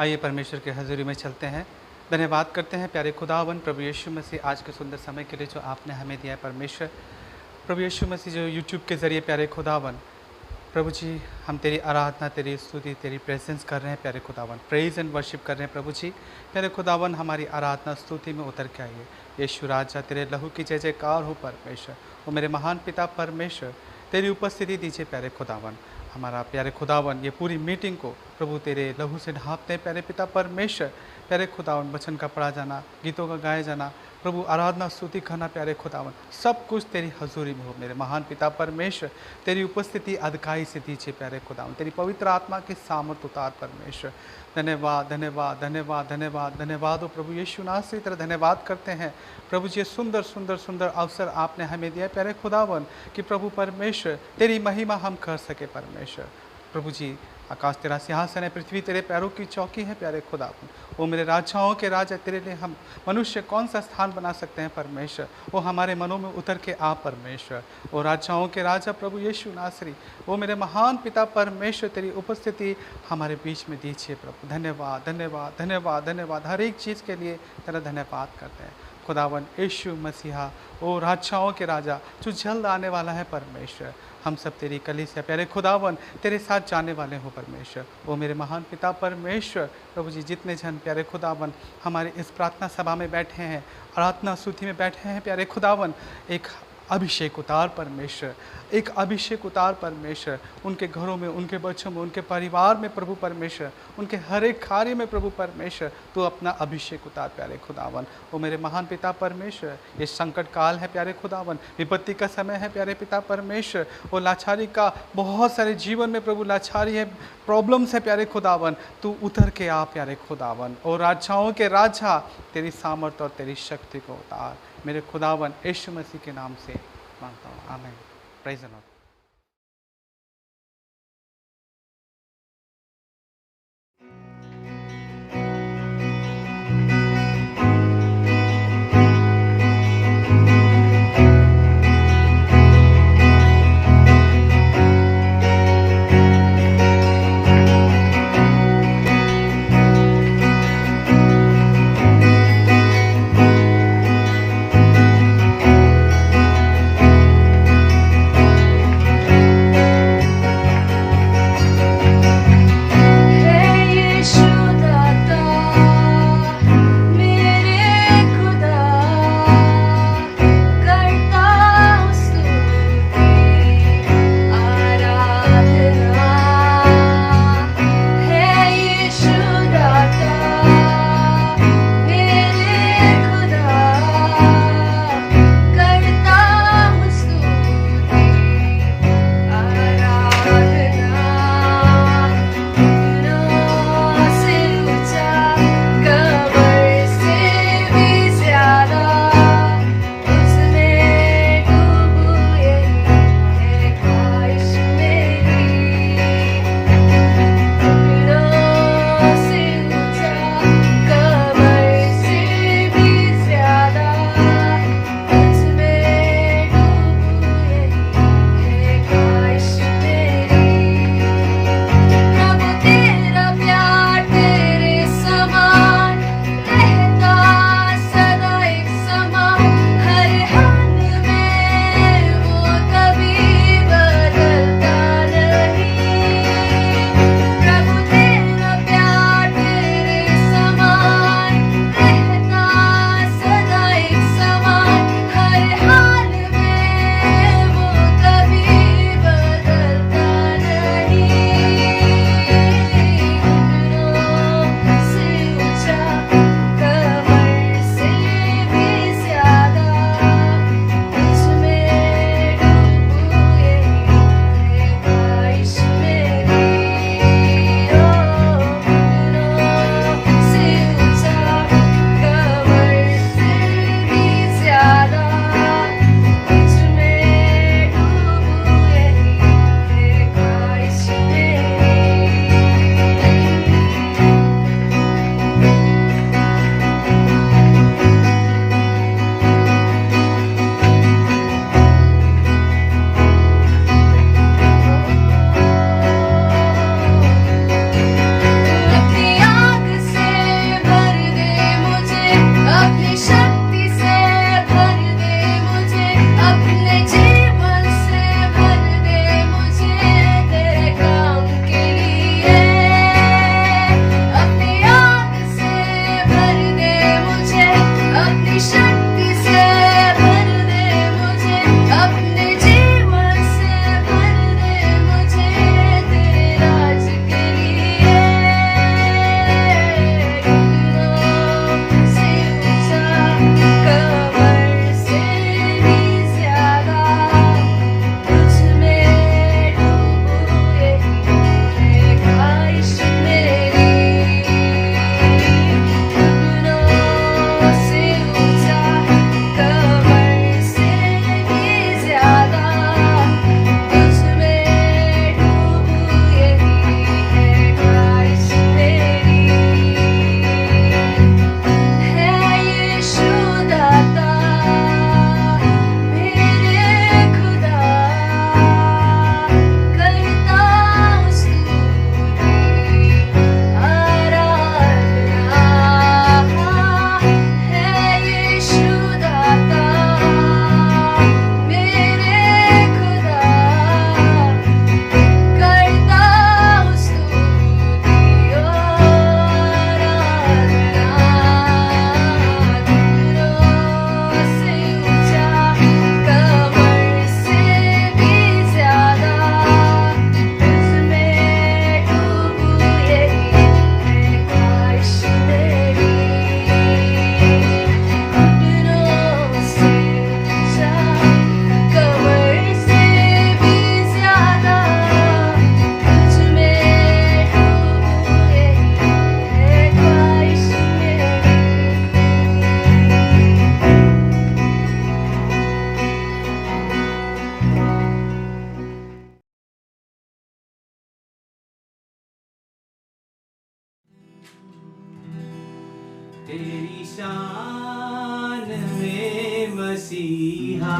आइए परमेश्वर के हज़ूरी में चलते हैं। धन्यवाद करते हैं प्यारे खुदावन प्रभु यीशु मसीह आज के सुंदर समय के लिए जो आपने हमें दिया है परमेश्वर। प्रभु यीशु मसीह जो यूट्यूब के ज़रिए प्यारे खुदावन प्रभु जी हम तेरी आराधना, तेरी स्तुति, तेरी प्रेजेंस कर रहे हैं प्यारे खुदावन, प्रेज एंड वर्शिप कर रहे हैं प्रभु जी। प्यारे खुदावन हमारी आराधना स्तुति में उतर के आइए। यीशु राजा तेरे लहू की जय जयकार हो परमेश्वर। वो मेरे महान पिता परमेश्वर तेरी उपस्थिति दीजिए प्यारे खुदावन। हमारा प्यारे खुदावन ये पूरी मीटिंग को प्रभु तेरे लहू से ढांपते हैं प्यारे पिता परमेश्वर। प्यारे खुदावन वचन का पढ़ा जाना, गीतों का गाया जाना, प्रभु आराधना स्तुति करना प्यारे खुदावन, सब कुछ तेरी हजूरी में हो मेरे महान पिता परमेश्वर। तेरी उपस्थिति अधिकाई से दीजिए प्यारे खुदावन, तेरी पवित्र आत्मा की सामर्थ उतार परमेश्वर। धन्यवाद धन्यवाद धन्यवाद धन्यवाद धन्यवाद हो प्रभु यीशु नासरी तरह धन्यवाद करते हैं प्रभु जी। सुंदर सुंदर सुंदर अवसर आपने हमें दिया प्यारे खुदावन कि प्रभु परमेश्वर तेरी महिमा हम कर सके परमेश्वर। प्रभु जी आकाश तेरा सिंहासन है, पृथ्वी तेरे पैरों की चौकी है प्यारे खुदावन। वो मेरे राजाओं के राजा तेरे लिए हम मनुष्य कौन सा स्थान बना सकते हैं परमेश्वर। वो हमारे मनों में उतर के आ परमेश्वर। वो राजाओं के राजा प्रभु यीशु नासरी, वो मेरे महान पिता परमेश्वर तेरी उपस्थिति हमारे बीच में दीजिए प्रभु। धन्यवाद धन्यवाद धन्यवाद धन्यवाद, हर एक चीज़ के लिए तेरा धन्यवाद करते हैं खुदावन यीशु मसीहा। ओ राजाओं के राजा जो जल्द आने वाला है परमेश्वर, हम सब तेरी कलीसिया प्यारे खुदावन तेरे साथ जाने वाले हो परमेश्वर। वो मेरे महान पिता परमेश्वर प्रभु जी, जितने जन प्यारे खुदावन हमारे इस प्रार्थना सभा में बैठे हैं, आराधना स्तुति में बैठे हैं प्यारे खुदावन, एक अभिषेक उतार परमेश्वर, एक अभिषेक उतार परमेश्वर उनके घरों में, उनके बच्चों में, उनके परिवार में प्रभु परमेश्वर, उनके हर एक कार्य में प्रभु परमेश्वर तो अपना अभिषेक उतार प्यारे खुदावन। वो मेरे महान पिता परमेश्वर, ये संकट काल है प्यारे खुदावन, विपत्ति का समय है प्यारे पिता परमेश्वर। वो लाचारी का बहुत सारे जीवन में प्रभु लाचारी है, प्रॉब्लम्स है प्यारे खुदावन, तू उतर के आ प्यारे खुदावन। और राजाओं के राजा तेरी सामर्थ और तेरी शक्ति को उतार मेरे खुदावन यीशु मसीह के नाम से मांगता हूँ, आमीन। Praise the Lord. तेरी शान में मसीहा,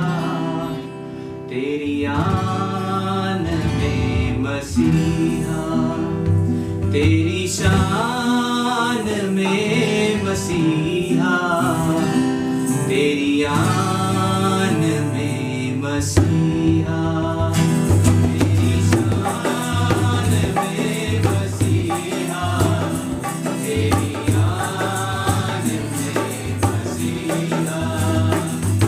तेरी आन में मसीहा, तेरी शान में मसीहा, तेरी आन में मसीहा, तेरी शान में मसीहा, तेरी आन में मसीहा,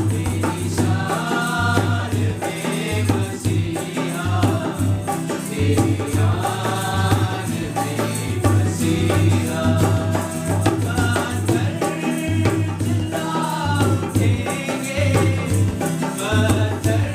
तेरी शान में मसीहा, तेरी आन में मसीहा। पत्थर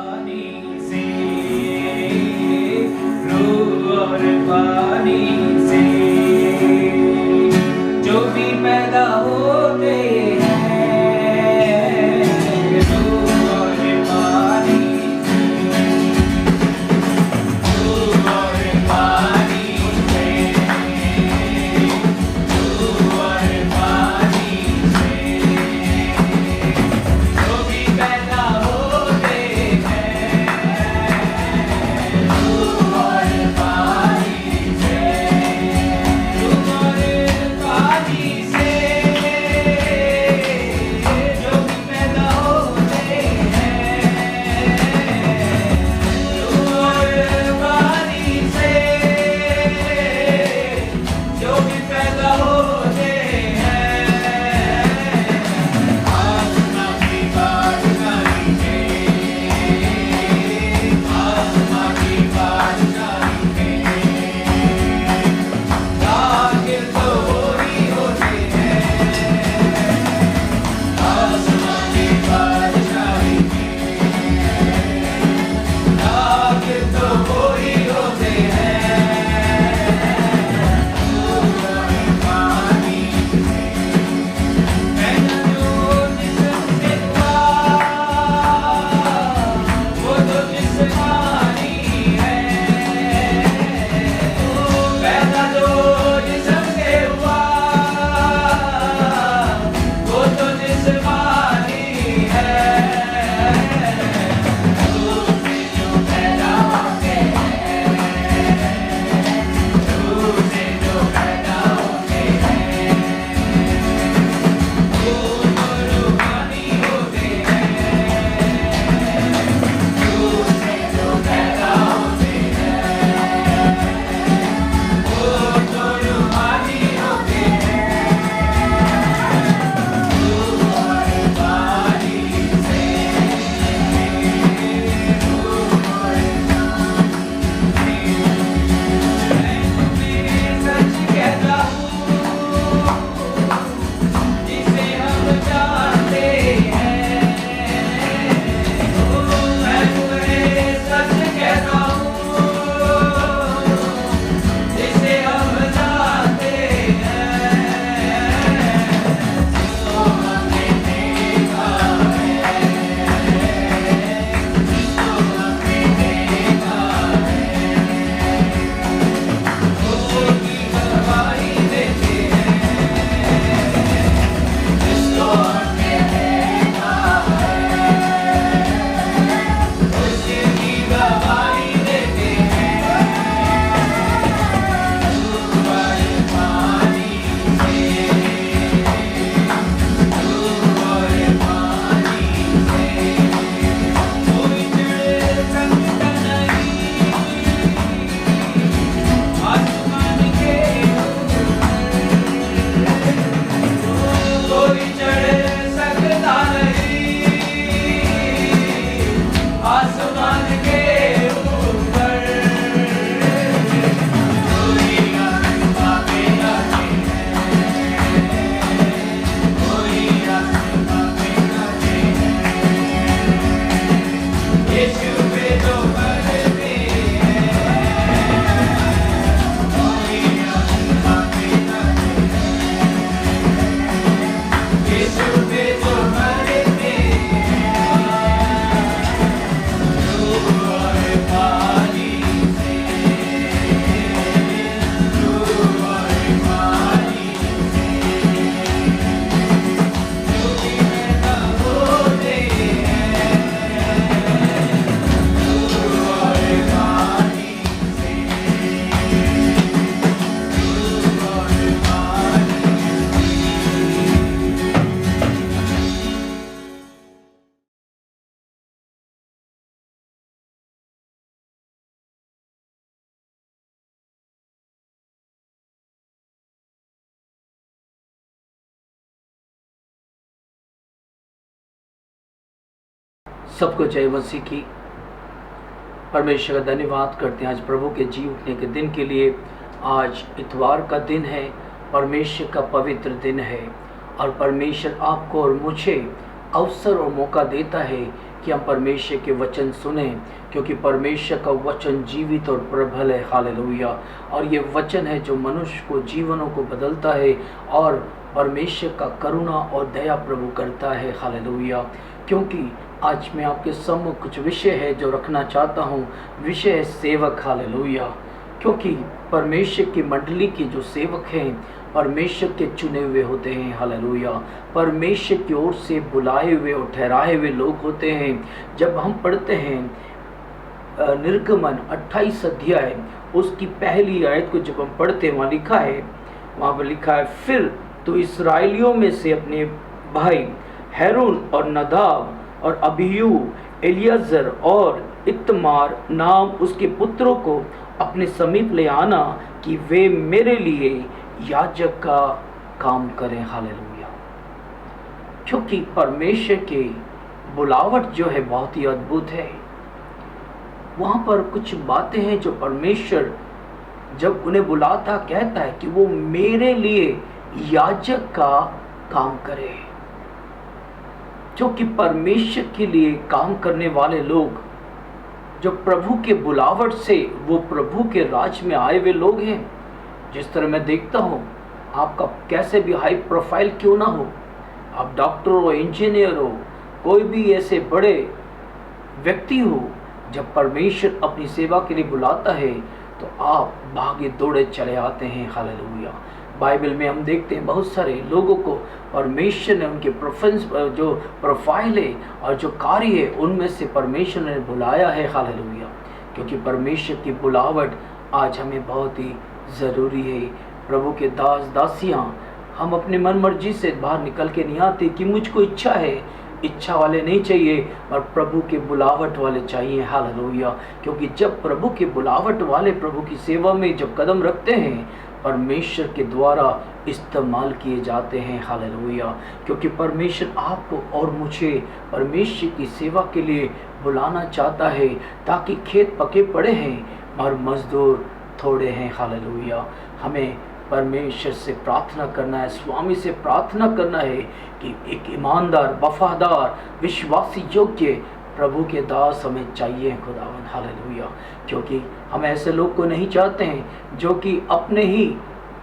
पानी से, रूह और पानी से जो भी पैदा होते हैं, रूह और पानी से, रूह और पानी से, रूह और पानी से जो भी पैदा होते हैं, रूह और पानी से, रूह और पानी से जो भी पैदा होते हैं, रूह और पानी से जो भी पैदा होते हैं, आसमां की बादशाही में, आसमां की बादशाही में दाखिल तो वही होते हैं, आसमां की बादशाही में दाखिल तो वही होते हैं, रूह और पानी से। पहला जो जिससे हुआ वो तो जिस्मानी है, पहला जो जिससे हुआ वो तो जिस्मानी है, रूह से जो पैदा होते हैं, रूह से जो पैदा होते हैं, वो तो रूहानी होते हैं, रूह से जो पैदा होते हैं, वो तो रूहानी होते हैं, रूह और पानी से, रूह और मैं तुम्हें सच कहता हूँ जिसे हम जानते हैं, मैं तुम्हें सच कहता हूँ जिसे हम जानते हैं, जिसको हमने देखा है, जिसको हमने देखा है, उसकी गवाही देते हैं, जिसको हमने देखा है, उसकी गवाही देते हैं, रूह और पानी से, रूह और पानी से कोई चढ़ सकता नहीं आसमान के कोई चढ़ सकता नहीं आसमान के ऊपर, कोई आसमां पे जाते हैं, कोई आसमां पे जाते हैं, यीशु पे जो मरते हैं, कोई आसमां पे जाते हैं, यीशु पे जो मरते हैं, रूह और पानी से, रूह और पानी से जो भी पैदा होते हैं, रूह और पानी से, रूह और पानी सबको जय मसीह की। परमेश्वर का धन्यवाद करते हैं आज प्रभु के जी उठने के दिन के लिए। आज इतवार का दिन है, परमेश्वर का पवित्र दिन है और परमेश्वर आपको और मुझे अवसर और मौका देता है कि हम परमेश्वर के वचन सुने, क्योंकि परमेश्वर का वचन जीवित और प्रबल है। हालेलुया। और ये वचन है जो मनुष्य को, जीवनों को बदलता है, और परमेश्वर का करुणा और दया प्रभु करता है। हालेलुया। क्योंकि आज मैं आपके सम्मुख कुछ विषय है जो रखना चाहता हूँ। विषय है सेवक। हालेलुया। क्योंकि परमेश्वर की मंडली के जो सेवक हैं परमेश्वर के चुने हुए होते हैं। हालेलुया। परमेश्वर की ओर से बुलाए हुए और ठहराए हुए लोग होते हैं। जब हम पढ़ते हैं निर्गमन 28 अध्याय उसकी पहली आयत को जब हम पढ़ते हैं, वहाँ पर लिखा है, फिर तो इसराइलियों में से अपने भाई हैरून और नदाब और अबीहू, एलियाजर और इत्मार नाम उसके पुत्रों को अपने समीप ले आना कि वे मेरे लिए याजक का काम करें। हालेलुया। क्योंकि परमेश्वर की बुलावट जो है बहुत ही अद्भुत है। वहाँ पर कुछ बातें हैं जो परमेश्वर जब उन्हें बुलाता कहता है कि वो मेरे लिए याजक का काम करे। क्योंकि परमेश्वर के लिए काम करने वाले लोग जो प्रभु के बुलावट से वो प्रभु के राज में आए हुए लोग हैं। जिस तरह मैं देखता हूँ, आपका कैसे भी हाई प्रोफाइल क्यों ना हो, आप डॉक्टर हो, इंजीनियर हो, कोई भी ऐसे बड़े व्यक्ति हो, जब परमेश्वर अपनी सेवा के लिए बुलाता है तो आप भागे दौड़े चले आते हैं। हालेलुया। बाइबल में हम देखते हैं बहुत सारे लोगों को परमेश्वर ने उनके जो प्रोफाइल है और जो कार्य है उनमें से परमेश्वर ने बुलाया है। हालेलुया। क्योंकि परमेश्वर की बुलावट आज हमें बहुत ही ज़रूरी है। प्रभु के दास दासियाँ, हम अपनी मन मर्जी से बाहर निकल के नहीं आते कि मुझको इच्छा है, इच्छा वाले नहीं चाहिए और प्रभु के बुलावट वाले चाहिए। हालेलुया। क्योंकि जब प्रभु के बुलावट वाले प्रभु की सेवा में जब कदम रखते हैं, परमेश्वर के द्वारा इस्तेमाल किए जाते हैं। हालेलुया। क्योंकि परमेश्वर आपको और मुझे परमेश्वर की सेवा के लिए बुलाना चाहता है, ताकि खेत पके पड़े हैं और मजदूर थोड़े हैं। हालेलुया। हमें परमेश्वर से प्रार्थना करना है, स्वामी से प्रार्थना करना है कि एक ईमानदार, वफादार, विश्वासी योग्य प्रभु के दास हमें चाहिए। खुदावन। हालेलुया। क्योंकि हम ऐसे लोग को नहीं चाहते हैं जो कि अपने ही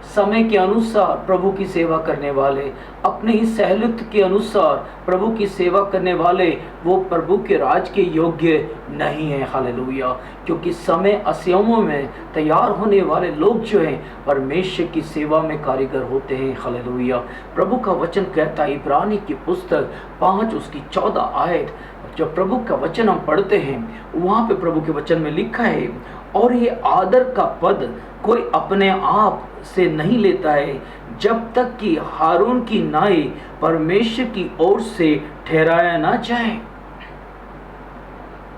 समय के अनुसार प्रभु की सेवा करने वाले, अपने ही सहूलियत के अनुसार प्रभु की सेवा करने वाले, वो प्रभु के राज के योग्य नहीं है। हालेलुया। क्योंकि समय असमयों में तैयार होने वाले लोग जो हैं परमेश्वर की सेवा में कारीगर होते हैं। हालेलुया। प्रभु का वचन कहता है, इब्रानी की पुस्तक 5 उसकी 14 आयत, जब प्रभु का वचन हम पढ़ते हैं वहाँ पे प्रभु के वचन में लिखा है, और ये आदर का पद कोई अपने आप से नहीं लेता है जब तक कि हारून की नाई परमेश्वर की ओर से ठहराया ना जाए।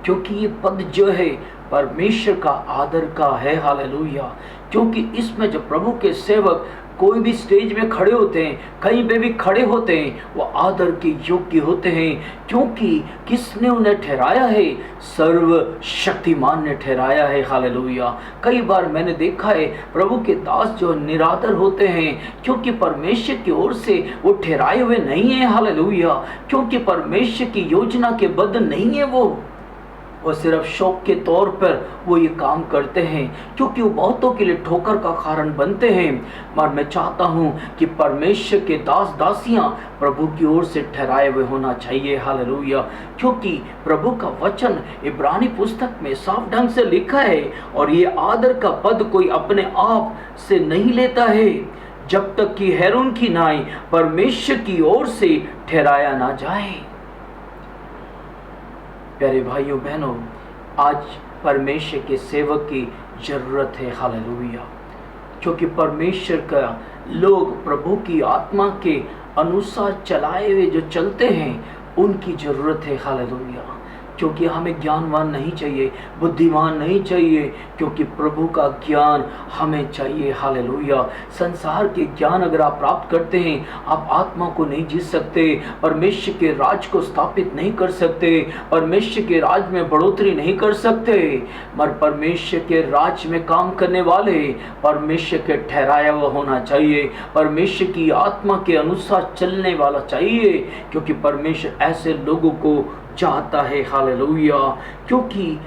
क्योंकि ये पद जो है परमेश्वर का आदर का है। हालेलुया। क्योंकि इसमें जब प्रभु के सेवक कोई भी स्टेज में खड़े होते हैं, कहीं पे भी खड़े होते हैं, वो आदर के योग्य होते हैं। क्योंकि किसने उन्हें ठहराया है? सर्वशक्तिमान ने ठहराया है। हालेलुया। कई बार मैंने देखा है प्रभु के दास जो निरादर होते हैं, क्योंकि परमेश्वर की ओर से वो ठहराए हुए नहीं है। हालेलुया। क्योंकि परमेश्वर की योजना के बद्ध नहीं है वो सिर्फ शौक के तौर पर वो ये काम करते हैं, क्योंकि वो बहुतों के लिए ठोकर का कारण बनते हैं। मगर मैं चाहता हूँ कि परमेश्वर के दास दासियाँ प्रभु की ओर से ठहराए हुए होना चाहिए। हालेलुया। क्योंकि प्रभु का वचन इब्रानी पुस्तक में साफ ढंग से लिखा है, और ये आदर का पद कोई अपने आप से नहीं लेता है जब तक कि हैरून की नाई परमेश्वर की ओर से ठहराया ना जाए। प्यारे भाइयों बहनों, आज परमेश्वर के सेवक की जरूरत है। हालेलुया। क्योंकि परमेश्वर का लोग प्रभु की आत्मा के अनुसार चलाए हुए जो चलते हैं उनकी जरूरत है। हालेलुया। क्योंकि हमें ज्ञानवान नहीं चाहिए, बुद्धिमान नहीं चाहिए, क्योंकि प्रभु का ज्ञान हमें चाहिए। हालेलुया। संसार के ज्ञान अगर आप प्राप्त करते हैं, आप आत्मा को नहीं जीत सकते, परमेश्वर के राज को स्थापित नहीं कर सकते, परमेश्वर के राज में बढ़ोतरी नहीं कर सकते। मगर परमेश्वर के राज में काम करने वाले परमेश्वर के ठहराया हुआ होना चाहिए, परमेश्वर की आत्मा के अनुसार चलने वाला चाहिए। क्योंकि परमेश्वर ऐसे लोगों को चाहता है। हालेलुया। क्योंकि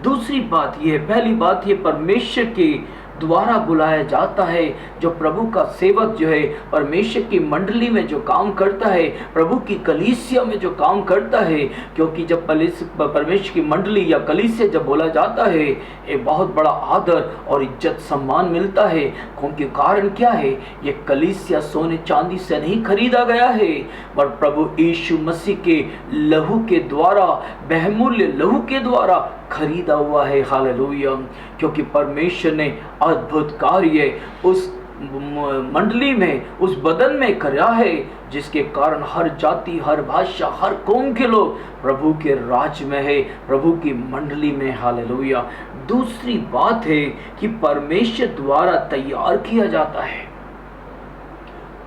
दूसरी बात ये, पहली बात ये, परमेश्वर के द्वारा बुलाया जाता है। जो प्रभु का सेवक जो है, परमेश्वर की मंडली में जो काम करता है, प्रभु की कलीसिया में जो काम करता है, क्योंकि जब परमेश्वर की मंडली या कलीसिया जब बोला जाता है, एक बहुत बड़ा आदर और इज्जत सम्मान मिलता है। क्योंकि कारण क्या है? ये कलीसिया सोने चांदी से नहीं खरीदा गया है, पर प्रभु यीशु मसीह के लहू के द्वारा, बहुमूल्य लहू के द्वारा खरीदा हुआ है। हालेलुया। क्योंकि परमेश्वर ने अद्भुत कार्य उस मंडली में, उस बदन में करा है, जिसके कारण हर जाति, हर भाषा, हर कौम के लोग प्रभु के राज में है, प्रभु की मंडली में। हालेलुया। दूसरी बात है कि परमेश्वर द्वारा तैयार किया जाता है।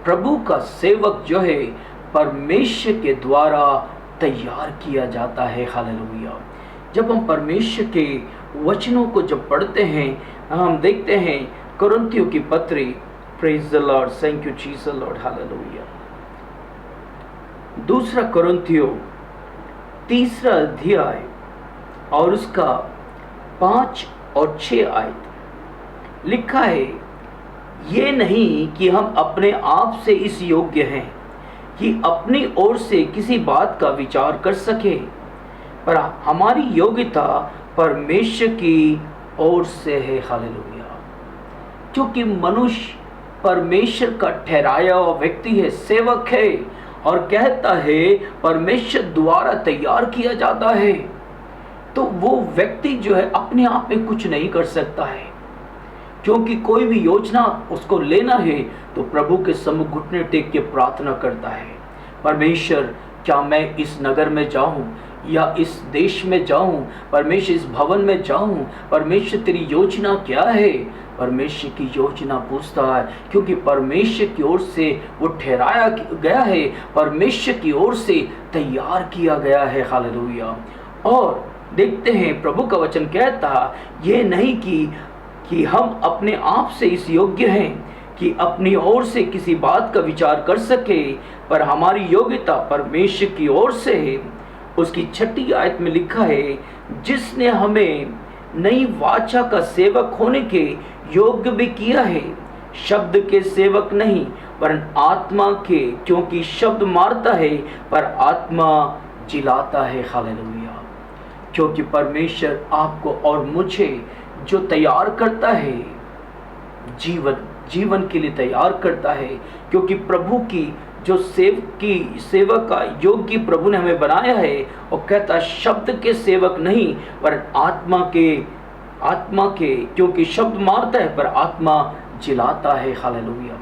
प्रभु का सेवक जो है परमेश्वर के द्वारा तैयार किया जाता है। हालेलुया। जब हम परमेश्वर के वचनों को जब पढ़ते हैं, हम देखते हैं कुरिन्थियों की पत्री, praise the Lord, thank you Jesus Lord, hallelujah. दूसरा कुरिन्थियों 3 अध्याय और उसका 5 और 6 आयत लिखा है, ये नहीं कि हम अपने आप से इस योग्य हैं कि अपनी ओर से किसी बात का विचार कर सके, पर हमारी योग्यता परमेश्वर की ओर से है। हालेलुया। क्योंकि मनुष्य परमेश्वर का ठहराया हुआ व्यक्ति है, सेवक है, और कहता है परमेश्वर द्वारा तैयार किया जाता है, तो वो व्यक्ति जो है अपने आप में कुछ नहीं कर सकता है। क्योंकि कोई भी योजना उसको लेना है तो प्रभु के सम्मुख घुटने टेक के प्रार्थना करता है, परमेश्वर क्या मैं इस नगर में जाऊं या इस देश में जाऊं, परमेश्वर इस भवन में जाऊं, परमेश्वर तेरी योजना क्या है? परमेश्वर की योजना पूछता है, क्योंकि परमेश्वर की ओर से वो ठहराया गया है, परमेश्वर की ओर से तैयार किया गया है। हालेलुया। और देखते हैं प्रभु का वचन कहता, ये नहीं कि हम अपने आप से इस योग्य हैं कि अपनी ओर से किसी बात का विचार कर सके, पर हमारी योग्यता परमेश्वर की ओर से है। उसकी 6 आयत में लिखा है, जिसने हमें नई वाचा का सेवक होने के योग्य भी किया है, शब्द के सेवक नहीं वरन आत्मा के, क्योंकि शब्द मारता है पर आत्मा जिलाता है। हालेलुया। क्योंकि परमेश्वर आपको और मुझे जो तैयार करता है, जीवन के लिए तैयार करता है, क्योंकि प्रभु की जो सेवक का योग्य प्रभु ने हमें बनाया है, और कहता शब्द के सेवक नहीं पर आत्मा के, क्योंकि शब्द मारता है पर आत्मा जिलाता है। हालेलुया।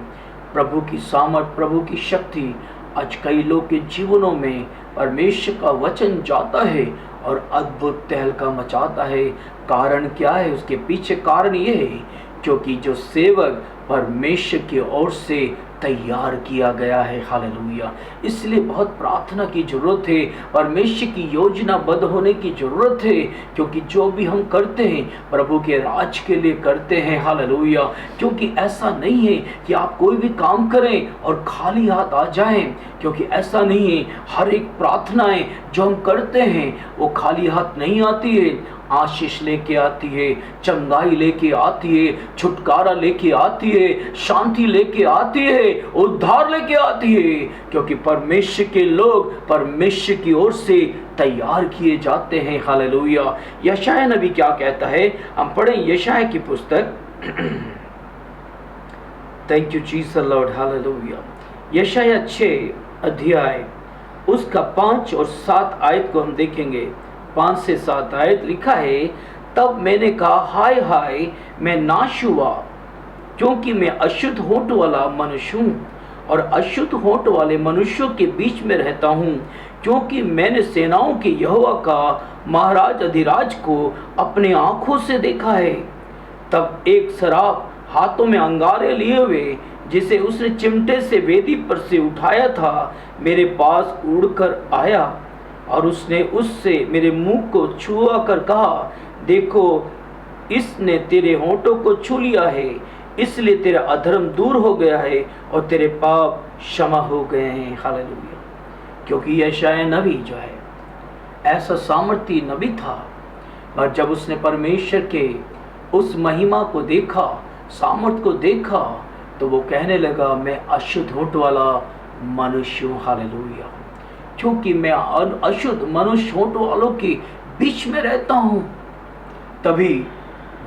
प्रभु की सामर्थ, प्रभु की शक्ति आज कई लोग के जीवनों में परमेश्वर का वचन जाता है और अद्भुत तहलका मचाता है। कारण क्या है? उसके पीछे कारण ये है क्योंकि जो सेवक परमेश्वर की ओर से तैयार किया गया है। हालेलुया। इसलिए बहुत प्रार्थना की जरूरत है, परमेश्वर की योजनाबद्ध होने की जरूरत है, क्योंकि जो भी हम करते हैं प्रभु के राज के लिए करते हैं। हालेलुया। क्योंकि ऐसा नहीं है कि आप कोई भी काम करें और खाली हाथ आ जाएं, क्योंकि ऐसा नहीं है। हर एक प्रार्थनाएं जो हम करते हैं वो खाली हाथ नहीं आती है, आशीष लेके आती है, चंगाई लेके आती है, छुटकारा लेके आती है, शांति लेके आती है, उद्धार लेके आती है, क्योंकि परमेश्वर के लोग परमेश्वर की ओर से तैयार किए जाते हैं। हालेलुया। यशायाह नबी क्या कहता है? हम पढ़ें यशायाह की पुस्तक। Thank you Jesus Lord, hallelujah. यशायाह 6 अध्याय उसका 5 और 7 आयत को हम देखेंगे। 5 से 7 आयत लिखा है, तब मैंने कहा हाय हाय मैं नाश हुआ, क्योंकि मैं अशुद्ध होंठ वाला मनुष्य हूँ और अशुद्ध होंठ वाले मनुष्यों के बीच में रहता हूँ, क्योंकि मैंने सेनाओं के यहोवा का महाराज अधिराज को अपने आँखों से देखा है। तब एक शराब हाथों में अंगारे लिए हुए, जिसे उसने चिमटे से वेदी पर से उठाया था, मेरे पास उड़कर आया और उसने उससे मेरे मुंह को छुआ कर कहा, देखो इसने तेरे होंठों को छू लिया है, इसलिए तेरा अधर्म दूर हो गया है और तेरे पाप क्षमा हो गए हैं। हालेलुया। क्योंकि यशायाह नबी जो है ऐसा सामर्थी नबी था, पर जब उसने परमेश्वर के उस महिमा को देखा, सामर्थ को देखा, तो वो कहने लगा मैं अशुद्ध होंठ वाला मनुष्य हूँ। हालेलुया। क्योंकि मैं अशुद्ध मनुष्य होंठ वालों के बीच में रहता हूँ। तभी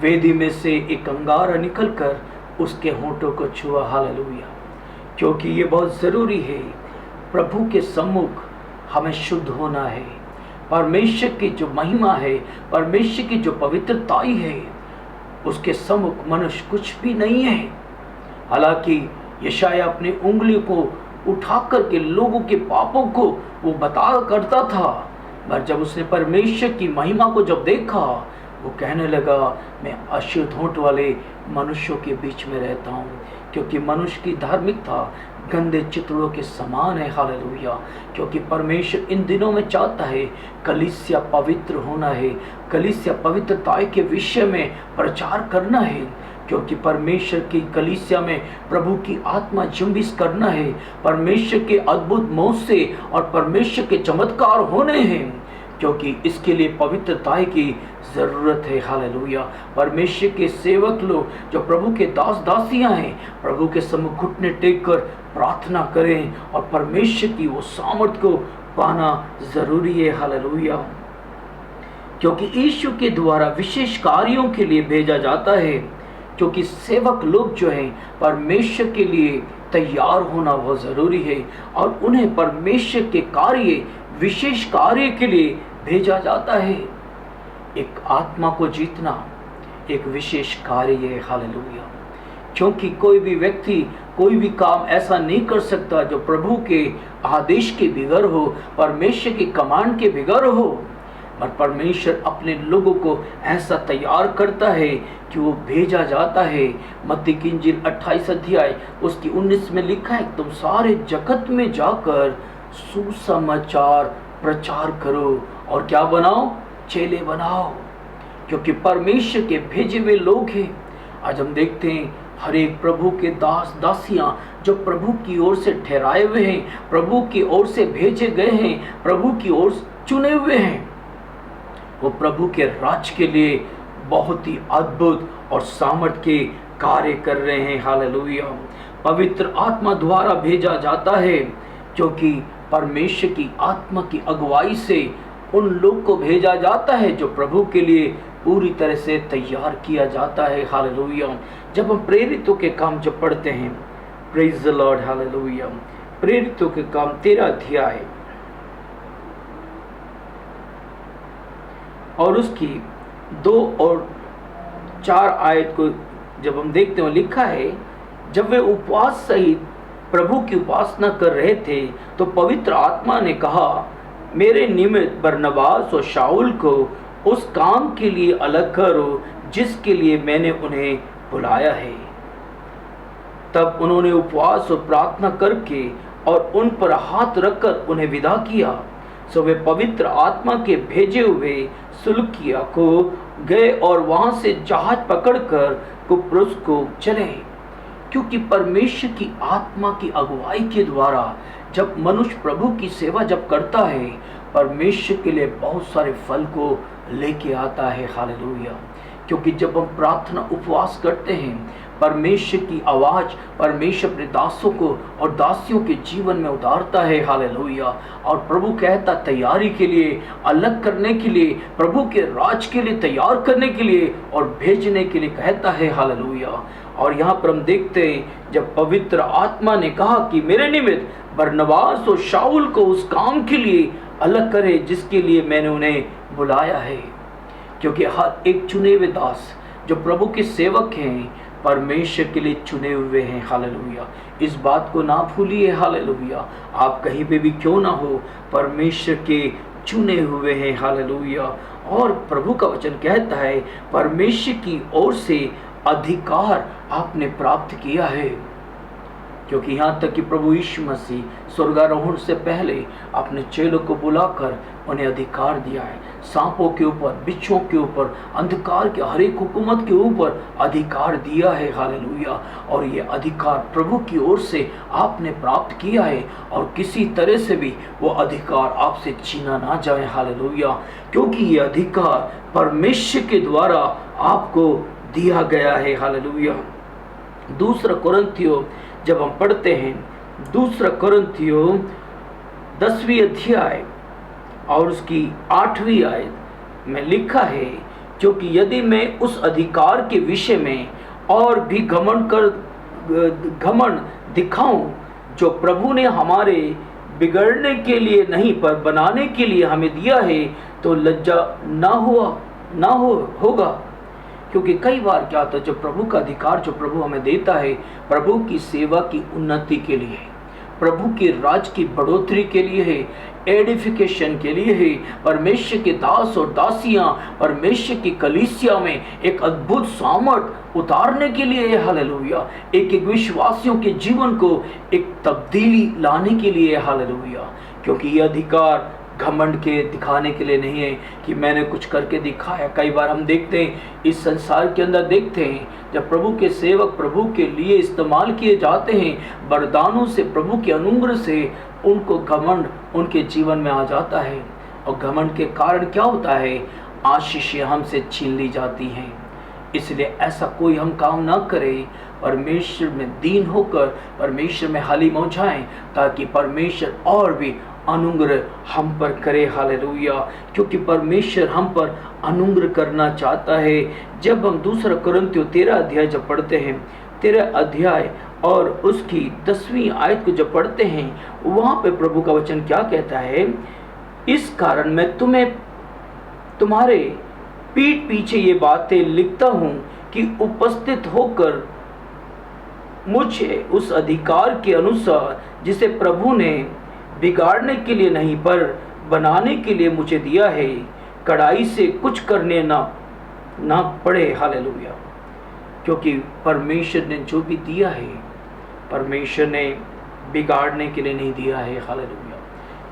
वेदी में से एक अंगारा निकलकर उसके होंठों को छुआ। हालेलुया। क्योंकि ये बहुत ज़रूरी है, प्रभु के सम्मुख हमें शुद्ध होना है। परमेश्वर की जो महिमा है, परमेश्वर की जो पवित्रताई है, उसके सम्मुख मनुष्य कुछ भी नहीं है। हालांकि यशाया अपनी उंगली को उठा करके लोगों के पापों को वो बता करता था, पर जब उसने परमेश्वर की महिमा को जब देखा, वो कहने लगा मैं अशुद्ध होंठ वाले मनुष्यों के बीच में रहता हूँ। क्योंकि मनुष्य की धार्मिकता गंदे चितड़ों के समान है। हालेलुया। क्योंकि परमेश्वर इन दिनों में चाहता है कलीसिया पवित्र होना है, कलीसिया पवित्रता के विषय में प्रचार करना है। क्योंकि परमेश्वर की कलीसिया में प्रभु की आत्मा जुम्बिश करना है, परमेश्वर के अद्भुत मौसे और परमेश्वर के चमत्कार होने हैं। क्योंकि इसके लिए पवित्रता की ज़रूरत है। हालेलुया। परमेश्वर के सेवक लोग जो प्रभु के दास दासियां हैं, प्रभु के सम्मुख घुटने टेक कर प्रार्थना करें और परमेश्वर की वो सामर्थ को पाना ज़रूरी है। हालेलुया। क्योंकि यीशु के द्वारा विशेष कार्यों के लिए भेजा जाता है। क्योंकि सेवक लोग जो हैं परमेश्वर के लिए तैयार होना बहुत ज़रूरी है, और उन्हें परमेश्वर के कार्य, विशेष कार्य के लिए भेजा जाता है। एक आत्मा को जीतना एक विशेष कार्य है। हालेलुया। क्योंकि कोई भी व्यक्ति कोई भी काम ऐसा नहीं कर सकता जो प्रभु के आदेश के बगैर हो, परमेश्वर के कमांड के बगैर हो। और परमेश्वर अपने लोगों को ऐसा तैयार करता है कि वो भेजा जाता है। मत्ती की इंजील 28 अध्याय उसकी 19 में लिखा है, तुम सारे जगत में जाकर सुसमाचार प्रचार करो और क्या बनाओ, चेले बनाओ। क्योंकि परमेश्वर के भेजे हुए लोग हैं। आज हम देखते हैं हर एक प्रभु के दास दासियां जो प्रभु की ओर से ठहराए हुए हैं, प्रभु की ओर से भेजे गए हैं, प्रभु की ओर चुने हुए हैं, वो प्रभु के राज के लिए बहुत ही अद्भुत और सामर्थ के कार्य कर रहे हैं। हालेलुया। पवित्र आत्मा द्वारा भेजा जाता है, क्योंकि परमेश्वर की आत्मा की अगुवाई से उन लोग को भेजा जाता है जो प्रभु के लिए पूरी तरह से तैयार किया जाता है। हालेलुया। जब हम प्रेरितों के काम जब पढ़ते हैं, प्रेज द लॉर्ड, हालेलुया। प्रेरितों के काम 13 अध्याय और उसकी 2 और 4 आयत को जब हम देखते हैं, लिखा है, जब वे उपवास सहित प्रभु की उपासना कर रहे थे तो पवित्र आत्मा ने कहा, मेरे निमित्त बरनबास और शाऊल को उस काम के लिए अलग करो जिसके लिए मैंने उन्हें बुलाया है। तब उन्होंने उपवास और प्रार्थना करके और उन पर हाथ रखकर उन्हें विदा किया। सो वे पवित्र आत्मा के भेजे हुए सुलकिया को गए और वहां से जहाज पकड़कर कुप्रोस को चले। क्योंकि परमेश्वर की आत्मा की अगुवाई के द्वारा जब मनुष्य प्रभु की सेवा जब करता है, परमेश्वर के लिए बहुत सारे फल को लेके आता है। हालेलुया। क्योंकि जब हम प्रार्थना उपवास करते हैं, परमेश्वर की आवाज़ परमेश्वर अपने दासों को और दासियों के जीवन में उतारता है। हालेलुया। और प्रभु कहता तैयारी के लिए, अलग करने के लिए, प्रभु के राज के लिए तैयार करने के लिए और भेजने के लिए कहता है। हालेलुया। और यहाँ पर हम देखते हैं जब पवित्र आत्मा ने कहा कि मेरे निमित्त बरनबास और शाऊल को उस काम के लिए अलग करे जिसके लिए मैंने उन्हें बुलाया है। क्योंकि हर एक चुने हुए दास जो प्रभु के सेवक हैं, परमेश्वर के लिए चुने हुए हैं। हालेलुया। इस बात को ना भूलिए। हालेलुया। आप कहीं पे भी क्यों ना हो, परमेश्वर के चुने हुए हैं। हालेलुया। और प्रभु का वचन कहता है परमेश्वर की ओर से अधिकार आपने प्राप्त किया है। क्योंकि यहाँ तक कि प्रभु यीशु मसीह स्वर्गारोहण से पहले अपने चेलों को बुलाकर उन्हें अधिकार दिया है। सांपों के ऊपर, बिच्छुओं के ऊपर, अंधकार के हर एक हुकूमत के ऊपर अधिकार दिया है। हालेलुया। और ये अधिकार प्रभु की ओर से आपने प्राप्त किया है और किसी तरह से भी वो अधिकार आपसे छीना ना जाए। हालेलुया। क्योंकि ये अधिकार परमेश्वर के द्वारा आपको दिया गया है। हालेलुया। दूसरा कुरिन्थियों जब हम पढ़ते हैं, दूसरा कुरिन्थियों 10वीं अध्याय और उसकी 8वीं आयत में लिखा है, क्योंकि यदि मैं उस अधिकार के विषय में और भी घमंड दिखाऊं जो प्रभु ने हमारे बिगड़ने के लिए नहीं पर बनाने के लिए हमें दिया है, तो लज्जा होगा। क्योंकि कई बार क्या होता है, जो प्रभु का अधिकार जो प्रभु हमें देता है, प्रभु की सेवा की उन्नति के लिए है, प्रभु के राज की बढ़ोतरी के लिए है, एडिफिकेशन के लिए है, परमेश्वर के दास और दासियां परमेश्वर की कलीसिया में एक अद्भुत सामर्थ उतारने के लिए है। हालेलुया। एक विश्वासियों के जीवन को एक तब्दीली लाने के लिए है। हालेलुया। क्योंकि ये अधिकार घमंड के दिखाने के लिए नहीं है कि मैंने कुछ करके दिखाया। कई बार हम देखते हैं, इस संसार के अंदर देखते हैं, जब प्रभु के सेवक प्रभु के लिए इस्तेमाल किए जाते हैं, वरदानों से, प्रभु के अनुग्रह से उनको घमंड उनके जीवन में आ जाता है। और घमंड के कारण क्या होता है, आशीषें हमसे छीन ली जाती हैं। इसलिए ऐसा कोई हम काम ना करें, परमेश्वर में दीन होकर परमेश्वर में हाली मौजाएं, ताकि परमेश्वर और भी अनुग्रह हम पर करे। हालेलुया। क्योंकि परमेश्वर हम पर अनुग्रह करना चाहता है। जब हम दूसरा कुरिन्थियों 13 अध्याय जब पढ़ते हैं, 13 अध्याय और उसकी 10वीं आयत को जब पढ़ते हैं, वहाँ पे प्रभु का वचन क्या कहता है, इस कारण मैं तुम्हारे पीठ पीछे ये बातें लिखता हूँ कि उपस्थित होकर मुझे उस अधिकार के अनुसार जिसे प्रभु ने बिगाड़ने के लिए नहीं पर बनाने के लिए मुझे दिया है, कड़ाई से कुछ करने ना पड़े। हालेलुया। क्योंकि परमेश्वर ने जो भी दिया है, परमेश्वर ने बिगाड़ने के लिए नहीं दिया है। हालेलुया।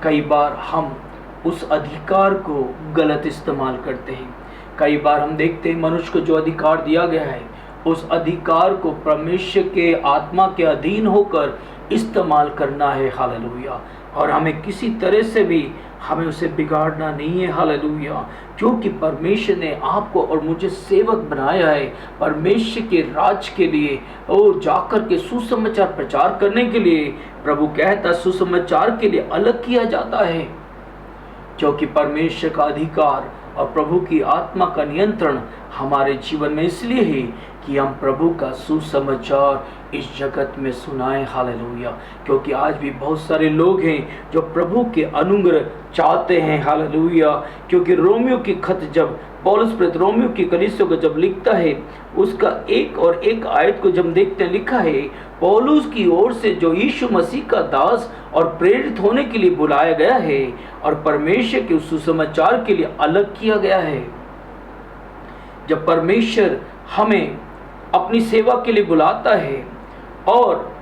कई बार हम उस अधिकार को गलत इस्तेमाल करते हैं। कई बार हम देखते हैं, मनुष्य को जो अधिकार दिया गया है, उस अधिकार को परमेश्वर के आत्मा के अधीन होकर इस्तेमाल करना है। हालेलुया। और हमें किसी तरह से भी हमें उसे बिगाड़ना नहीं है। हालेलुया। क्योंकि परमेश्वर ने आपको और मुझे सेवक बनाया है परमेश्वर के राज के लिए, और जाकर के सुसमाचार प्रचार करने के लिए। प्रभु कहता, सुसमाचार के लिए अलग किया जाता है। क्योंकि परमेश्वर का अधिकार और प्रभु की आत्मा का नियंत्रण हमारे जीवन में इसलिए है कि हम प्रभु का सुसमाचार इस जगत में सुनाएं। हालेलुया। क्योंकि आज भी बहुत सारे लोग हैं जो प्रभु के अनुग्रह चाहते हैं। हालेलुया। क्योंकि रोमियो की खत जब पौलुस प्रेरित रोमियो की कलीसिया को जब लिखता है, उसका एक और एक आयत को जब देखते हैं, लिखा है, पौलुस की ओर से जो यीशु मसीह का दास और प्रेरित होने के लिए बुलाया गया है और परमेश्वर के सुसमाचार के लिए अलग किया गया है। जब परमेश्वर हमें अपनी सेवा के लिए बुलाता है और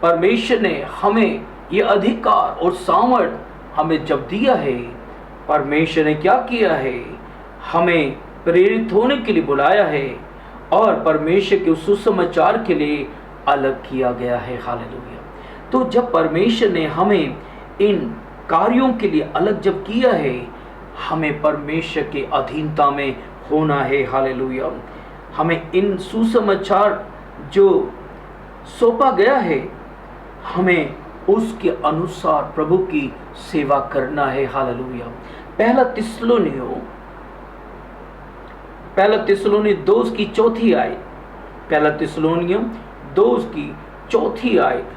परमेश्वर ने हमें ये अधिकार और सामर्थ हमें जब दिया है, परमेश्वर ने क्या किया है, हमें प्रेरित होने के लिए बुलाया है और परमेश्वर के सुसमाचार के लिए अलग किया गया है। हालेलुया। तो जब परमेश्वर ने हमें इन कार्यों के लिए अलग जब किया है, हमें परमेश्वर के अधीनता में होना है। हालेलुया। हमें इन सुसमाचार जो सौंपा गया है, हमें उसके अनुसार प्रभु की सेवा करना है। हालेलुया। पहला तिस्सलुनी 2 की 4 आयत, पहला तिस्सलुनी 2 की 4 आयत,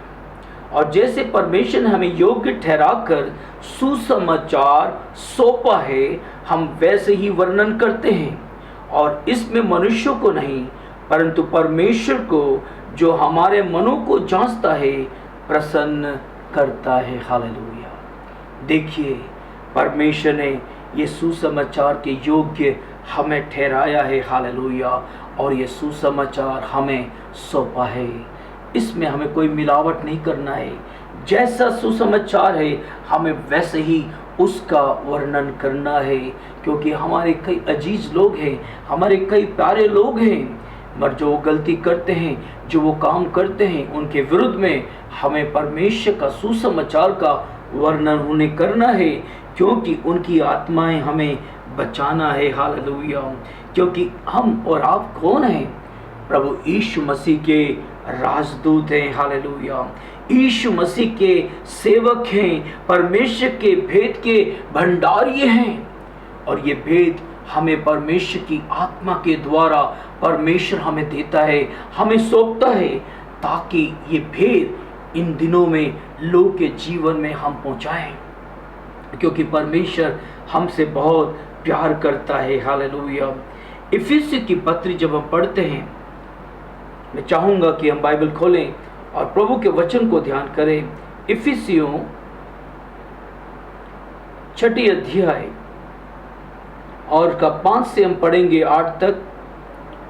और जैसे परमेश्वर ने हमें योग्य ठहराकर सुसमाचार सौंपा है, हम वैसे ही वर्णन करते हैं, और इसमें मनुष्यों को नहीं परंतु परमेश्वर को जो हमारे मनों को जांचता है प्रसन्न करता है। हालेलुया। देखिए, परमेश्वर ने ये सुसमाचार के योग्य हमें ठहराया है। हालेलुया। और ये सुसमाचार हमें सौंपा है। इसमें हमें कोई मिलावट नहीं करना है। जैसा सुसमाचार है हमें वैसे ही उसका वर्णन करना है, क्योंकि हमारे कई अजीज लोग हैं, हमारे कई प्यारे लोग हैं, मगर जो वो गलती करते हैं, जो वो काम करते हैं, उनके विरुद्ध में हमें परमेश्वर का सुसमाचार का वर्णन उन्हें करना है, क्योंकि उनकी आत्माएं हमें बचाना है। हालेलुया। क्योंकि हम और आप कौन हैं? प्रभु यीशु मसीह के राजदूत हैं। हालेलुया। यीशु मसीह के सेवक हैं, परमेश्वर के भेद के भंडारी हैं, और ये भेद हमें परमेश्वर की आत्मा के द्वारा परमेश्वर हमें देता है, हमें सौंपता है, ताकि ये भेद इन दिनों में लोग के जीवन में हम पहुंचाएं, क्योंकि परमेश्वर हमसे बहुत प्यार करता है। हालेलुया। इफिसियों की पत्री जब हम पढ़ते हैं, मैं चाहूँगा कि हम बाइबल खोलें और प्रभु के वचन को ध्यान करें। इफिसियों 6 अध्याय और का 5 से हम पढ़ेंगे 8 तक।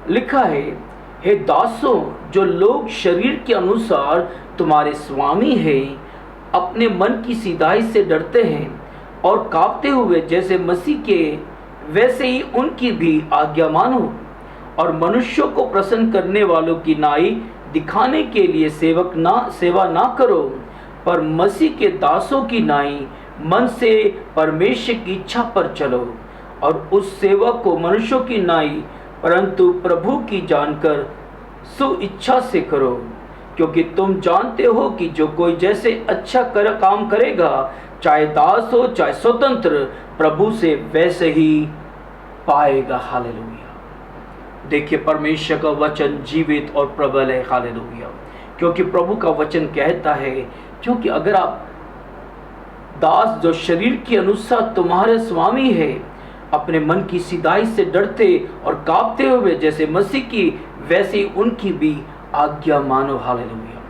लिखा है, हे दासों, जो लोग शरीर के अनुसार तुम्हारे स्वामी हैं, अपने मन की सीधाई से डरते हैं और कांपते हुए जैसे मसीह के, वैसे ही उनकी भी आज्ञा मानो, और मनुष्यों को प्रसन्न करने वालों की नाई दिखाने के लिए सेवा ना करो, पर मसीह के दासों की नाई मन से परमेश्वर की इच्छा पर चलो, और उस सेवा को मनुष्यों की नाई परंतु प्रभु की जानकर सु इच्छा से करो, क्योंकि तुम जानते हो कि जो कोई जैसे अच्छा काम करेगा, चाहे दास हो चाहे स्वतंत्र, प्रभु से वैसे ही पाएगा। हालेलुया। देखिए, परमेश्वर का वचन जीवित और प्रबल है। हालेलुया। क्योंकि प्रभु का वचन कहता है, क्योंकि अगर आप दास जो शरीर के अनुसार तुम्हारे स्वामी है, अपने मन की सीधाई से डरते और कांपते हुए जैसे मसीह की, वैसे उनकी भी आज्ञा मानो। हालेलुया।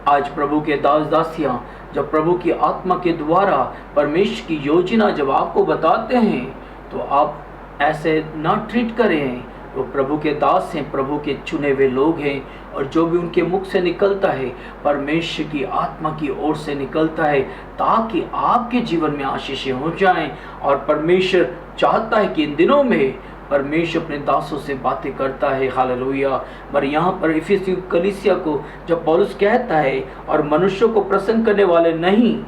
आज प्रभु के दास दासियां जब प्रभु की आत्मा के द्वारा परमेश्वर की योजना जब आपको बताते हैं, तो आप ऐसे ना ट्रीट करें। वो प्रभु के दास हैं, प्रभु के चुने हुए लोग हैं, और जो भी उनके मुख से निकलता है परमेश्वर की आत्मा की ओर से निकलता है, ताकि आपके जीवन में आशीषें हो जाएं। और परमेश्वर चाहता है कि इन दिनों में परमेश्वर अपने दासों से बातें करता है। हालेलुया। पर यहाँ पर इफिसियों कलीसिया को जब पौलुस कहता है, और मनुष्यों को प्रसन्न करने वाले नहीं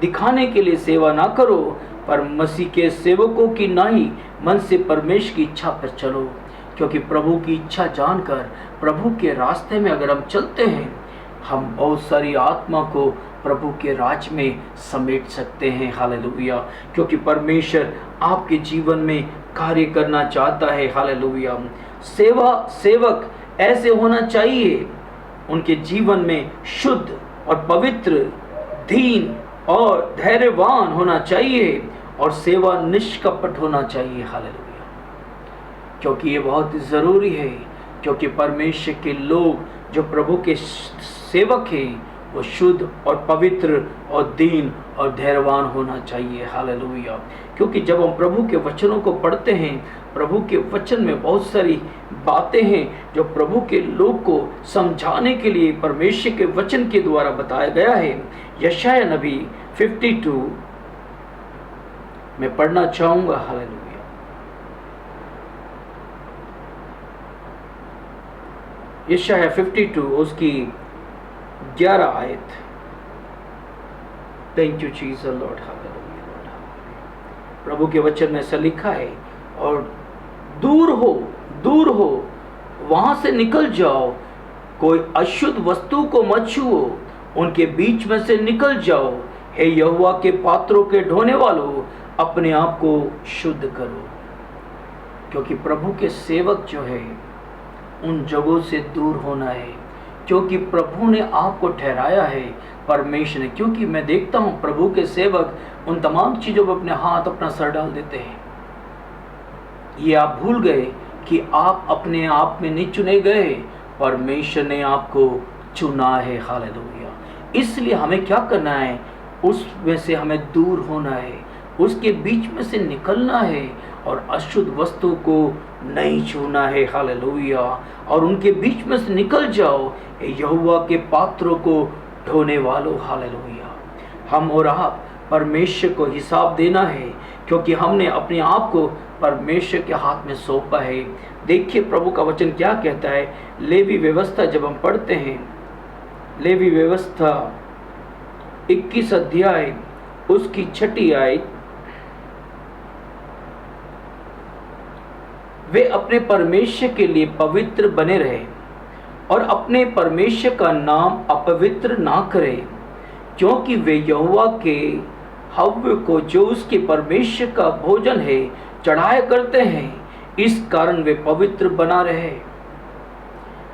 दिखाने के लिए सेवा ना करो, पर मसीह के सेवकों की नाई मन से परमेश्वर की इच्छा पर चलो, क्योंकि प्रभु की इच्छा जानकर प्रभु के रास्ते में अगर हम चलते हैं, हम बहुत सारी आत्मा को प्रभु के राज में समेट सकते हैं। हालेलुया। क्योंकि परमेश्वर आपके जीवन में कार्य करना चाहता है। हालेलुया। सेवक ऐसे होना चाहिए, उनके जीवन में शुद्ध और पवित्र, दीन और धैर्यवान होना चाहिए, और सेवा निष्कपट होना चाहिए। हालेलुया। क्योंकि ये बहुत ज़रूरी है, क्योंकि परमेश्वर के लोग जो प्रभु के सेवक हैं, वो शुद्ध और पवित्र और दीन और धैर्यवान होना चाहिए। हालेलुया। क्योंकि जब हम प्रभु के वचनों को पढ़ते हैं, प्रभु के वचन में बहुत सारी बातें हैं जो प्रभु के लोग को समझाने के लिए परमेश्वर के वचन के द्वारा बताया गया है। यशाया नबी 52 मैं पढ़ना चाहूँगा। हालेलुया। यशाया 52 उसकी 11 आयत। Thank you Jesus Lord. Hallelujah. प्रभु के वचन में ऐसा लिखा है, और दूर हो वहां से निकल जाओ, कोई अशुद्ध वस्तु को मत छुओ, उनके बीच में से निकल जाओ। हे यहोवा के पात्रों के ढोने वालों, अपने आप को शुद्ध करो। क्योंकि प्रभु के सेवक जो है, उन जगहों से दूर होना है, क्योंकि प्रभु ने आपको ठहराया है। परमेश्वर ने, क्योंकि मैं देखता हूँ प्रभु के सेवक उन तमाम चीज़ों पर अपने हाथ अपना सर डाल देते हैं। ये आप भूल गए कि आप अपने आप में नहीं चुने गए, परमेश्वर ने आपको चुना है। हालेलुया। इसलिए हमें क्या करना है? उसमें से हमें दूर होना है, उसके बीच में से निकलना है, और अशुद्ध वस्तु को नहीं छूना है। हालेलुया। और उनके बीच में से निकल जाओ यहोवा के पात्रों को ढोने वालों। हालेलुया। हम और आप परमेश्वर को हिसाब देना है, क्योंकि हमने अपने आप को परमेश्वर के हाथ में सौंपा है। देखिए प्रभु का वचन क्या कहता है। लेवी व्यवस्था जब हम पढ़ते हैं, लेवी व्यवस्था 21 अध्याय उसकी 6 आयत, वे अपने परमेश्वर के लिए पवित्र बने रहे और अपने परमेश्वर का नाम अपवित्र ना करें, क्योंकि वे यहोवा के हव्य को जो उसके परमेश्वर का भोजन है चढ़ाया करते हैं, इस कारण वे पवित्र बना रहे।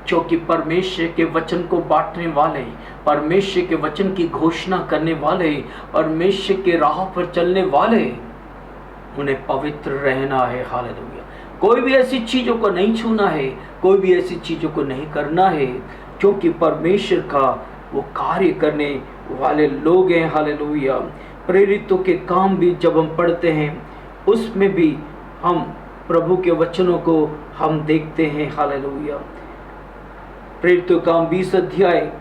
क्योंकि परमेश्वर के वचन को बांटने वाले, परमेश्वर के वचन की घोषणा करने वाले, परमेश्वर के राह पर चलने वाले, उन्हें पवित्र रहना है। हालेलुया। कोई भी ऐसी चीजों को नहीं छूना है, कोई भी ऐसी चीजों को नहीं करना है, क्योंकि परमेश्वर का वो कार्य करने वाले लोग हैं। हालेलुया। प्रेरितों के काम भी जब हम पढ़ते हैं, उसमें भी हम प्रभु के वचनों को हम देखते हैं। हालेलुया। प्रेरितों काम 20 अध्याय,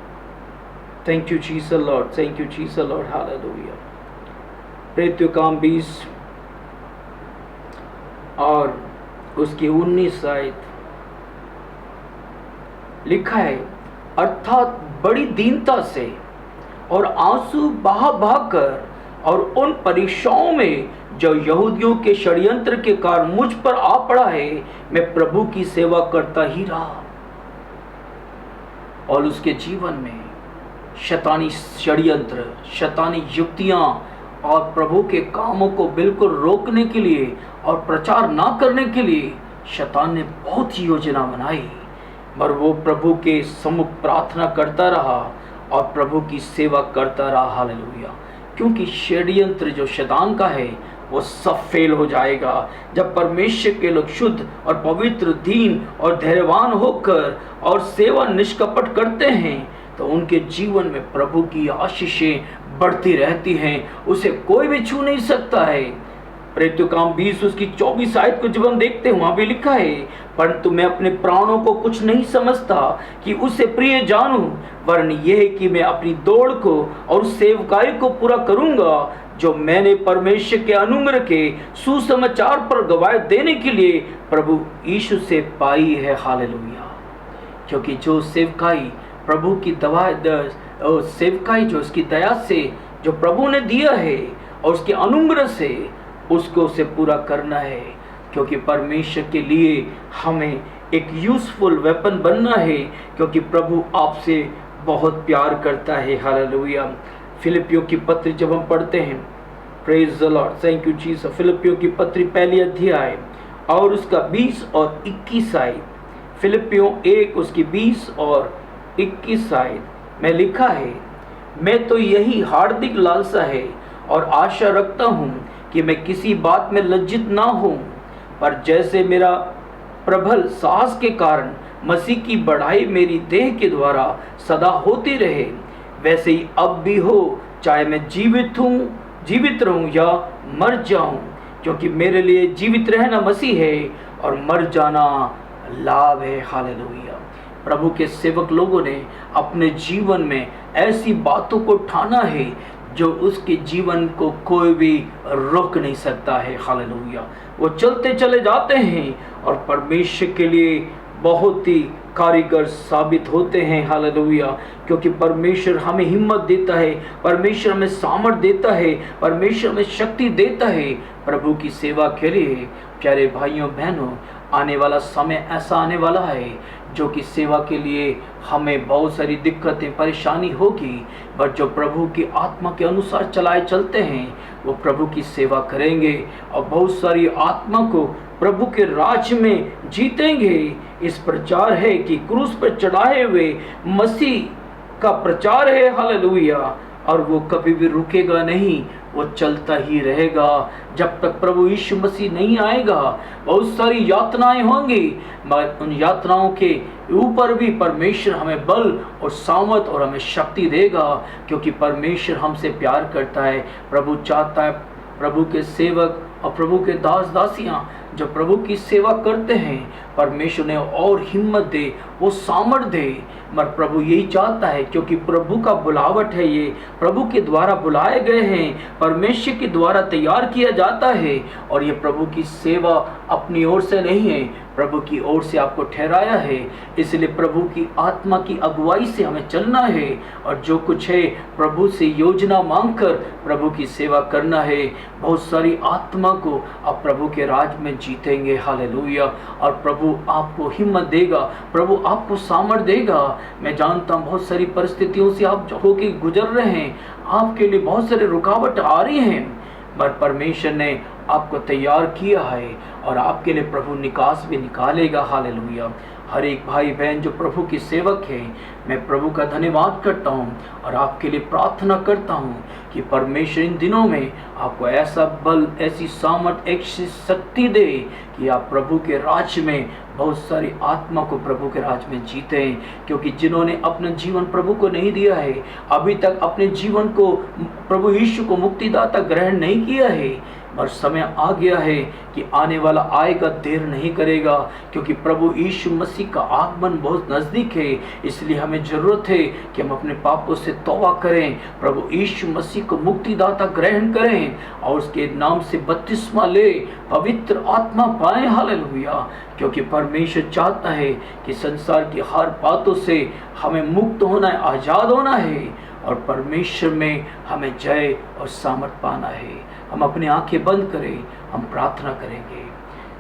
thank you Jesus Lord, thank you Jesus Lord. Hallelujah. प्रेरितों काम 20 और उसकी 19 आयत लिखा है, अर्थात बड़ी दीनता से और आंसू बहा बहाकर और उन परीक्षाओं में जो यहूदियों के षड्यंत्र के कारण मुझ पर आ पड़ा है, मैं प्रभु की सेवा करता ही रहा। और उसके जीवन में शैतानी षड्यंत्र, शैतानी युक्तियां और प्रभु के कामों को बिल्कुल रोकने के लिए और प्रचार ना करने के लिए शैतान ने बहुत ही योजना बनाई, पर वो प्रभु के सम्मुख प्रार्थना करता रहा और प्रभु की सेवा करता रहा। हालेलुया। क्योंकि षड्यंत्र जो शैतान का है वो सब फेल हो जाएगा जब परमेश्वर के लोग शुद्ध और पवित्र, दीन और धैर्यवान होकर और सेवा निष्कपट करते हैं, तो उनके जीवन में प्रभु की आशीषें बढ़ती रहती हैं, उसे कोई भी छू नहीं सकता है। प्रेरितों काम 20 उसकी 24 आयत को जब हम देखते हैं, वहां भी लिखा है, परंतु मैं अपने प्राणों को कुछ नहीं समझता कि उसे प्रिय जानूं, वरन यह है कि मैं अपनी दौड़ को और सेवकाई को पूरा करूंगा जो मैंने परमेश्वर के अनुग्रह के सुसमाचार पर गवाही देने के लिए प्रभु यीशु से पाई है। हालेलुया। क्योंकि जो सेवकाई प्रभु की सेवकाई जो उसकी दया से जो प्रभु ने दिया है और उसके अनुग्रह से उसको उसे पूरा करना है, क्योंकि परमेश्वर के लिए हमें एक यूजफुल वेपन बनना है, क्योंकि प्रभु आपसे बहुत प्यार करता है। हालेलुया। फिलिपियों की पत्री जब हम पढ़ते हैं, praise the Lord, thank you Jesus. फिलिपियों की पत्री 1 अध्याय और उसका 20 और 21 आयत, फिलिपियों 1 उसकी 20 और 21 आयत में लिखा है, मैं तो यही हार्दिक लालसा है और आशा रखता हूँ कि मैं किसी बात में लज्जित ना हूँ, पर जैसे मेरा प्रबल साहस के कारण मसीह की बढ़ाई मेरी देह के द्वारा सदा होती रहे, वैसे ही अब भी हो, चाहे मैं जीवित रहूं या मर जाऊं, क्योंकि मेरे लिए जीवित रहना मसीह है और मर जाना लाभ है। हालेलुया। प्रभु के सेवक लोगों ने अपने जीवन में ऐसी बातों को ठाना है जो उसके जीवन को कोई भी रोक नहीं सकता है। हालेलुया। वो चलते चले जाते हैं और परमेश्वर के लिए बहुत ही कारीगर साबित होते हैं। हालेलुया। क्योंकि परमेश्वर हमें हिम्मत देता है, परमेश्वर हमें सामर्थ देता है, परमेश्वर हमें शक्ति देता है प्रभु की सेवा के लिए। प्यारे भाइयों बहनों, आने वाला समय ऐसा आने वाला है जो कि सेवा के लिए हमें बहुत सारी दिक्कतें, परेशानी होगी, बट जो प्रभु की आत्मा के अनुसार चलाए चलते हैं वो प्रभु की सेवा करेंगे और बहुत सारी आत्मा को प्रभु के राज्य में जीतेंगे। इस प्रचार है कि क्रूस पर चढ़ाए हुए मसीह का प्रचार है। हालेलुया। और वो कभी भी रुकेगा नहीं, वो चलता ही रहेगा जब तक प्रभु यीशु मसीह नहीं आएगा। बहुत सारी यातनाएं होंगी, मगर उन यातनाओं के ऊपर भी परमेश्वर हमें बल और सामर्थ और हमें शक्ति देगा, क्योंकि परमेश्वर हमसे प्यार करता है। प्रभु चाहता है प्रभु के सेवक और प्रभु के दास दासियां जो प्रभु की सेवा करते हैं, परमेश्वर ने और हिम्मत दे, वो सामर्थ दे। मगर प्रभु यही चाहता है, क्योंकि प्रभु का बुलावट है, ये प्रभु के द्वारा बुलाए गए हैं, परमेश्वर के द्वारा तैयार किया जाता है। और ये प्रभु की सेवा अपनी ओर से नहीं है, प्रभु की ओर से आपको ठहराया है। इसलिए प्रभु की आत्मा की अगुवाई से हमें चलना है, और जो कुछ है प्रभु से योजना मांगकर प्रभु की सेवा करना है। बहुत सारी आत्मा को आप प्रभु के राज में जीतेंगे। हालेलुया। और प्रभु आपको हिम्मत देगा, प्रभु आपको सामर्थ देगा। मैं जानता हूँ बहुत सारी परिस्थितियों से आप होके गुजर रहे हैं, आपके लिए बहुत सारी रुकावट आ रही हैं, पर परमेश्वर ने आपको तैयार किया है और आपके लिए प्रभु निकास भी निकालेगा। हालेलुया। हर एक भाई बहन जो प्रभु की सेवक है, मैं प्रभु का धन्यवाद करता हूँ और आपके लिए प्रार्थना करता हूँ कि परमेश्वर इन दिनों में आपको ऐसा बल, ऐसी सामर्थ, ऐसी शक्ति दे कि आप प्रभु के राज्य में बहुत सारी आत्मा को प्रभु के राज्य में जीतें। क्योंकि जिन्होंने अपना जीवन प्रभु को नहीं दिया है, अभी तक अपने जीवन को प्रभु यीशु को मुक्तिदाता ग्रहण नहीं किया है, और समय आ गया है कि आने वाला आएगा, देर नहीं करेगा, क्योंकि प्रभु यीशु मसीह का आगमन बहुत नज़दीक है। इसलिए हमें ज़रूरत है कि हम अपने पापों से तौबा करें, प्रभु यीशु मसीह को मुक्तिदाता ग्रहण करें और उसके नाम से बपतिस्मा ले, पवित्र आत्मा पाएं। हालेलुया। क्योंकि परमेश्वर चाहता है कि संसार की हर बातों से हमें मुक्त होना है, आज़ाद होना है, और परमेश्वर में हमें जय और सामर्थ पाना है। हम अपनी आंखें बंद करें, हम प्रार्थना करेंगे।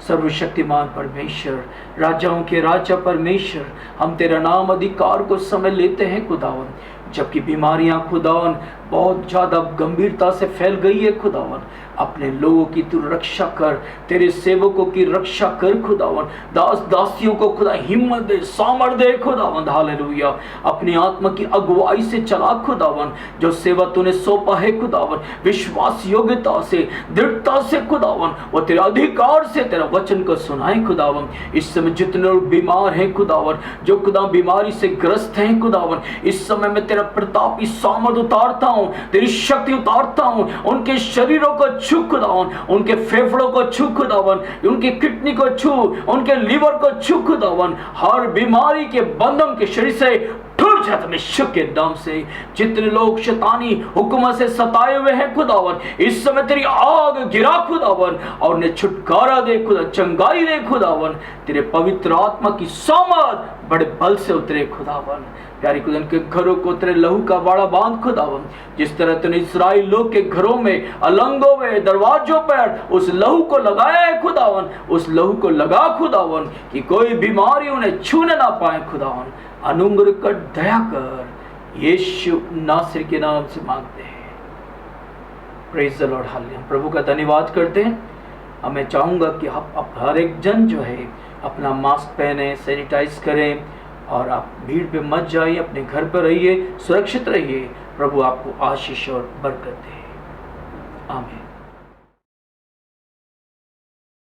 सर्वशक्तिमान परमेश्वर, राजाओं के राजा परमेश्वर, हम तेरा नाम अधिकार को समझ लेते हैं खुदावन। जबकि बीमारियां खुदावन बहुत ज़्यादा गंभीरता से फैल गई है खुदावन, अपने लोगों की तू रक्षा कर, तेरे सेवकों की रक्षा कर खुदावन। दास दासियों को खुदा हिम्मत दे, सामर्थ दे खुदावन। हालेलुया। अपनी आत्मा की अगुवाई से चला खुदावन, जो सेवा तूने सौंपा है खुदावन, विश्वास योग्यता से, दृढ़ता से खुदावन, वो तेरे अधिकार से तेरा वचन को सुनाए खुदावन। इस समय जितने लोग बीमार हैं खुदावन, जो खुदा बीमारी से ग्रस्त हैं खुदावन, इस समय मैं तेरा प्रतापी सामर्थ उतारता हूँ, तेरी शक्ति उतारता हूँ। उनके शरीरों को छू खुदावन, उनके फेफड़ों को छू खुदावन, उनकी किडनी को छू, उनके लीवर को छू खुदावन। हर बीमारी के बंधन के शरीर से टूट जाता मैं यीशु के नाम से। जितने लोग शैतानी हुक्म से सताए हुए हैं खुदावन, इस समय तेरी आग गिरा खुदावन, और उन्हें छुटकारा दे खुदा, चंगाई दे खुदावन। तेरे पवित्र आत्मा की सामर्थ बड़े बल से उतरे खुदावन। प्यारी खुदा, के घरों को तेरे लहू का बाड़ा बांध खुदावन। जिस तरह तूने इस्राएल लोग के घरों में, अलंगों में, दरवाजों पर उस लहू को लगाया है खुदावन, उस लहू को लगा खुदावन कि कोई बीमारी उन्हें छूने ना पाए खुदावन। अनुग्रह कर, दया कर, यीशु नासरी के नाम से मांगते हैं। Praise the Lord. हालेलुया। प्रभु का धन्यवाद करते हैं। अब मैं चाहूँगा कि आप हर एक जन जो है अपना मास्क पहने, सैनिटाइज करें, और आप भीड़ पे मत जाइए, अपने घर पर रहिए, सुरक्षित रहिए। प्रभु आपको आशीष और बरकत दे। आमीन।